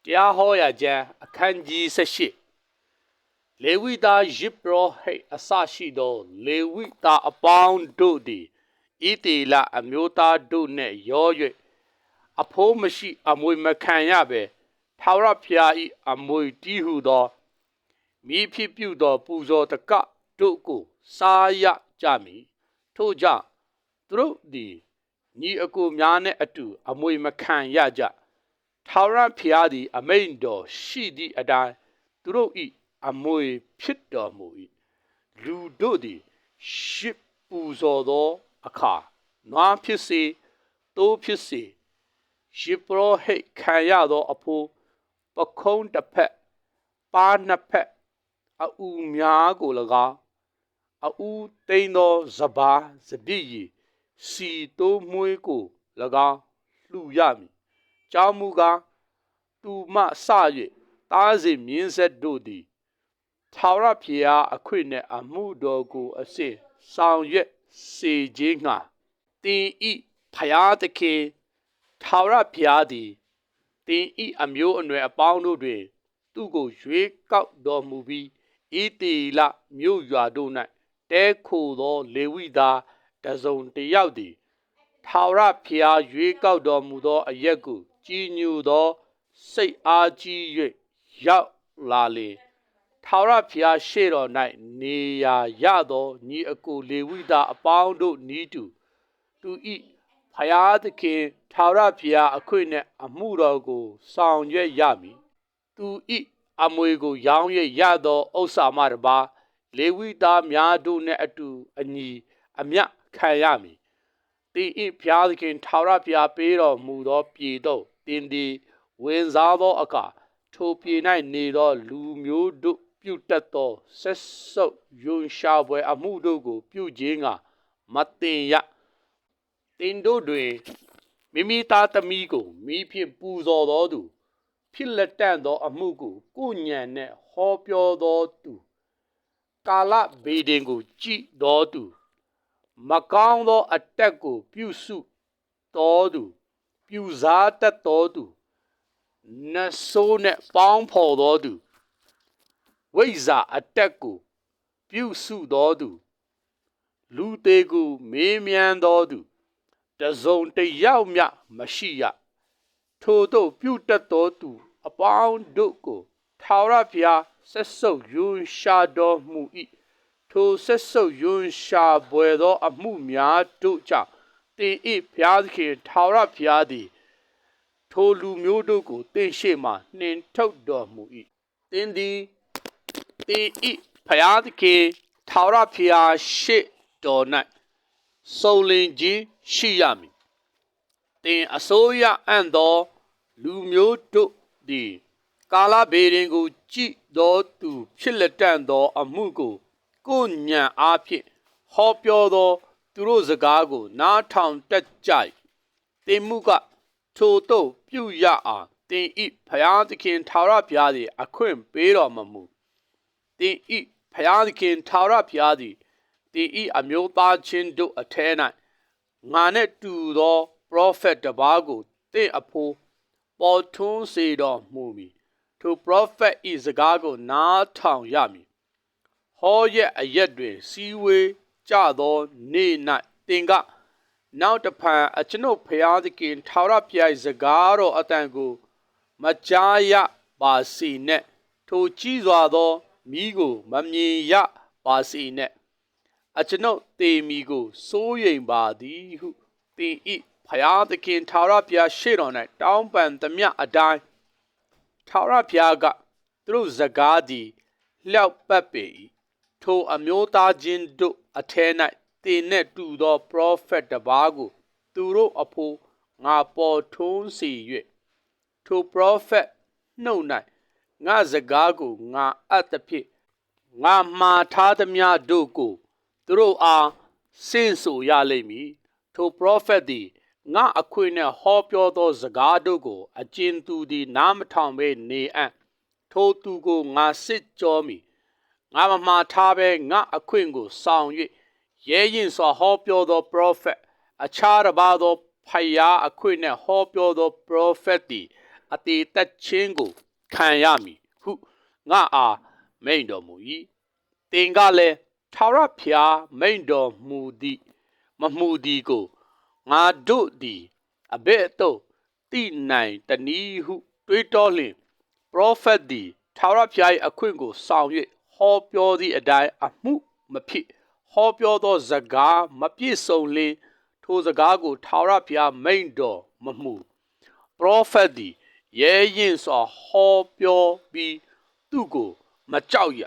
တရားဟောရာကျမ်းအခန်းကြီး18လေဝိသားယစ်ပရောဟိတ်အစရှိသောလေဝိသားအပေါင်းတို့သည်ဣသေလအမျိုးသားတို့နှင့်ရော၍အဖိုးမရှိအမွေမခံရပဲထာဝရဘုရား၏အမွေတည်ဟုသောမိဖြစ်ပြုသောပူဇော်တကတို့ကိုစားရကြမည်ထို့ကြောင့်သူတို့သည်ညီအကိုများနှင့်အတူအမွေမခံရကြထာဝရဘုရားသည်အမိန့်တော်ရှိသည့်အတိုင်းသူတို့၏အမွေဖြစ်တော်မူ၏လူတို့သည်ရှစ်ပူဇော်သောအခါနွားဖြစ်စေသိုးဖြစ်စေယစ်ပရောဟိတ်ခံရသောအဖိုးပခုံးတစ်ဖက်ပါးနှစ်ဖက်အူများကို၎င်းအူသိမ်းသောစပါးစပြည့်ရီစီတိုးမွေးကို၎င်းလှူရမည်ကြောင်းမူကားသူမှစ၍သားစဉ်မြင်းဆက်တို့သည်ထာဝရဘုရားအခွင့်နှင့်အမှုတော်ကိုအစဉ်ဆောင်ရွက်စေခြင်းငှာသင်ဤဖယားသခင်ထာဝရဘုရားသည်သင်ဤအမျိုးအနွယ်အပေါင်းတို့တွင်သူကိုရွေးကောက်တော်မူပြီးဣသေလမြို့ရွာတို့၌တဲခိုသောလေဝိသားတစုံတယောက်သည်ထာဝရဘုရားရွေးကောက်တော်မူသောအရက်ကိုကြီးညိုသောစိတ်အားကြီး၍ရောက်လာလေထာဝရဘုရားရှေ့တော်၌နေရာရသောညီအကိုလေဝိသားအပေါင်းတို့နီးတူသူဤဖယားသခင်ထာဝရဘုရားအခွင့်နှင့်အမှုတော်ကိုဆောင်ရွက်ရမည်သူဤအမွေကိုရောင်း၍ရသောဥစ္စာမှတပါလေဝိသားများတို့နှင့်အတူအညီအမျှခံရမည်သင်ဤဘုရားသခင်ထာဝရဘုရားပေးတော်မူသောပြည်သို့သင်သည်ဝင်စားသောအခါထိုပြည်၌နေသောလူမျိုးတို့ပြုတတ်သောဆက်ဆုပ်ယွန်ရှာပွဲအမှုတို့ကိုပြုခြင်းကမတင်ရသင်တို့တွင်မိမိသားသမီးကိုမိဖြင့်ပူဇော်တော်သူဖြစ်လက်တန့်သောအမှုကိုကိုညံနှင့်ဟောပြောတော်သူကာလဗေဒင်ကိုကြည်တော်သူမကောင်းသောအတက်ကိုပြုစုတော်သူပြုစားတတ်တော်သူနတ်ဆိုးနှင့်ပေါင်းဖော်တော်သူဝိဇ္ဇာအတက်ကိုပြုစုတော်သူလူသေးကိုမေးမြန်းတော်သူတစုံတယောက်မျှမရှိရထိုတို့ပြုတတ်တော်သူအပေါင်းတို့ကိုထာဝရဘုရားဆက်ဆုပ်ယွန်ရှာတော်မူ၏ထိုဆက်ဆုပ်ယွန်ရှာပွေသောအမှုများတို့ကြောင့်သင်၏ဘုရားသခင်ထာဝရဘုရားသည်ထိုလူမျိုးတို့ကိုသင်ရှေ့မှနှင်ထုတ်တော်မူ၏သင်သည်သင်၏ဘုရားသခင်ထာဝရဘုရားရှေ့တော်၌စုံလင်ခြင်းရှိရမည်သင်အစိုးရအံ့သောလူမျိုးတို့သည်ကာလဗေဒင်ကိုကြည်တော်သူဖြစ်လက်တန့်သောအမှုကိုကိုညံအားဖြင့်ဟောပြောသောသူတို့စကားကိုနားထောင်တတ်ကြ၏သင်မှုကထိုတို့ပြုရအောင်သင်ဤဘုရားသခင်ထာဝရဘုရားသည်အခွင့်ပေးတော်မမူသင်ဤဘုရားသခင်ထာဝရဘုရားသည်သင်ဤအမျိုးသားချင်းတို့အထဲ၌ငါနှင့်တူသောပရောဖက်တစ်ပါးကိုသင်အဖို့ပေါ်ထွန်းစေတော်မူမည်ထိုပရောဖက်ဤစကားကိုနားထောင်ရမည်ဟောရက်အရက်တွင်စီဝေးကြသောနေ့၌သင်ကနောက်တဖန်အကျွန်ုပ်ဖျားသခင်ထာဝရဘုရားစကားတော်အတန်ကိုမကြားရပါစေနဲ့ထိုကြီးစွာသောမိကိုမမြင်ရပါစေနဲ့အကျွန်ုပ်တေမီကိုစိုးရိမ်ပါသည်ဟုသင်ဤဖျားသခင်ထာဝရဘုရားရှေ့တော်၌တောင်းပန်သမျှအတိုင်းထာဝရဘုရားကသူတို့စကားသည်လျောက်ပတ်ပေ၏ထိုအမျိုးသားချင်းတို့အထဲ၌သင်နှင့်တူသောပရောဖက်တစ်ပါးကိုသူတို့အဖို့ငါပေါ်ထွန်းစေ၍ထိုပရောဖက်နှုတ်၌ငါစကားကိုငါအပ်သဖြင့်ငါမှားထားသမျှတို့ကိုသူတို့အားဆင့်ဆိုရလိမ့်မည်ထိုပရောဖက်သည်ငါအခွင့်နှင့်ဟောပြောသောစကားတို့ကိုအကျဉ်သူသည်နားမထောင်ဘဲနေအံ့ထိုသူကိုငါစစ်ကြောမည်ငါမမှားထားဘဲငါအခွင့်ကိုဆောင်၍ရဲရင်စွာဟောပြောသောပရောဖက်အခြားတစ်ပါးသောဖယားအခွင့်နှင့်ဟောပြောသောပရောဖက်သည် အသေးသက်ချင်းကိုခံရမည်ဟုငါအားမိန်တော်မူ၏သင်ကလည်းထာဝရဘုရားမိန်တော်မူသည်မမူသည်ကိုငါတို့သည်အဘယ်သို့သိနိုင်တနည်းဟုတွေးတောလျင်ပရောဖက်သည်ထာဝရဘုရား၏အခွင့်ကိုဆောင်၍ဟောပြောသည့်အတိုင်းအမှုမဖြစ်ဟောပြောသောစကားမပြည့်စုံလျင်ထိုစကားကိုထာဝရဘုရားမိန်တော်မမူပရောဖက်သည်ရဲရင်စွာဟောပြောပြီးသူကိုမကြောက်ရ